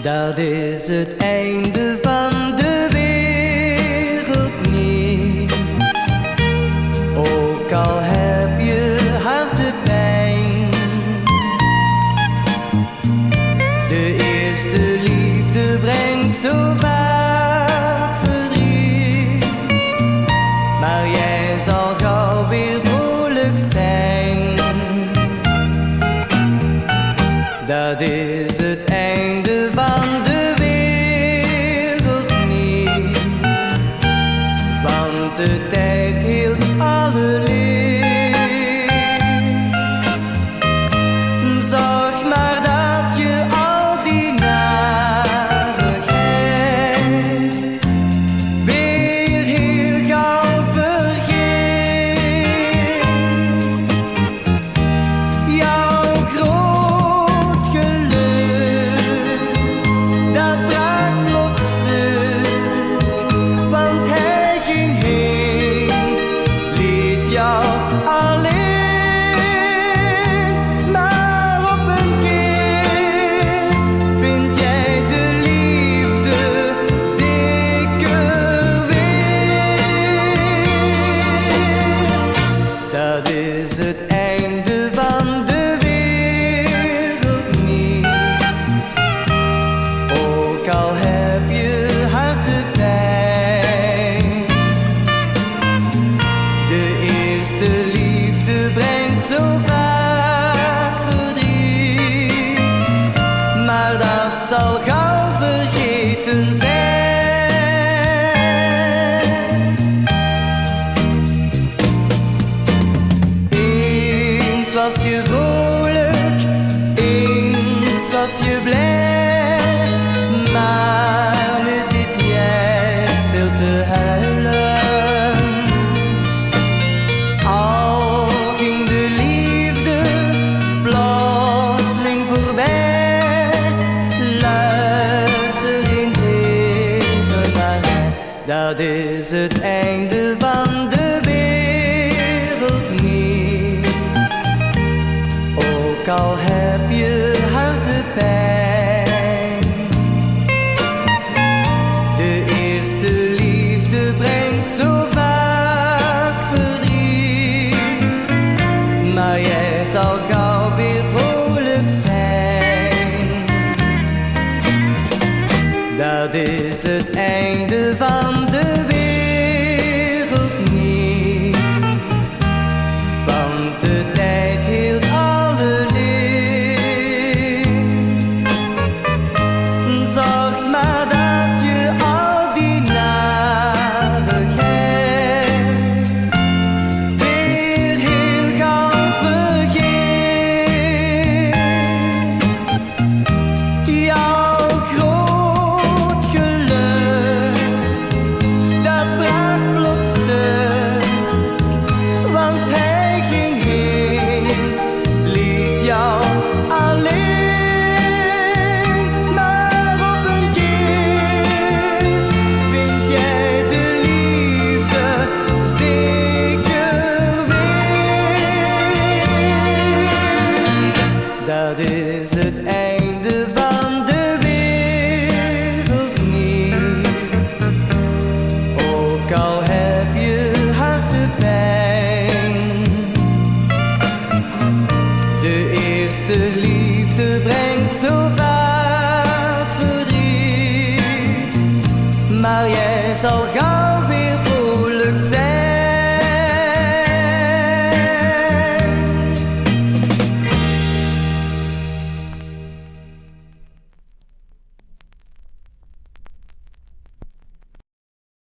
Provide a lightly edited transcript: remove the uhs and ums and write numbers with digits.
Dat is het einde van de wereld niet. Ook al heb je hartepijn. De eerste liefde brengt zo vaak verdriet. Maar jij zal gauw weer vrolijk zijn. Dat is het einde van de wereld niet. Want de tijd hield alle leer. Zorg maar dat je al die narigheid weer heel gauw vergeet. Jouw groot geluk, dat brak plots stuk, want hij ging heen, liet jou alleen. Maar op een keer vind jij de liefde zeker weer. Dat is het einde van de wereld niet. Ook al heb je hartepijn. De eerste liefde brengt zo vaak verdriet. Maar dat zal gauw vergeten zijn. Eens was je vrolijk, eens was je blij. Maar nu zit jij stil te huilen. Al ging de liefde plotseling voorbij. Luister eens even naar mij. Dat is het einde van de wereld niet. Ook al heb je hartepijn. De eerste liefde brengt zo vaak verdriet. Maar jij zal gauw weer vrolijk zijn. Dat is het einde van de wereld niet. Want de tijd hield alle leer. Zorg maar dat je al die narigheid weer heel gauw vergeet. Jouw groot geluk, dat brak plots stuk, want hij ging heen, liet jou alleen. Maar op een keer vind jij de liefde zeker weer. Dat is het einde van de wereld niet. Ook al heb je hartepijn. De eerste liefde brengt zo vaak verdriet. Maar jij zal gauw weer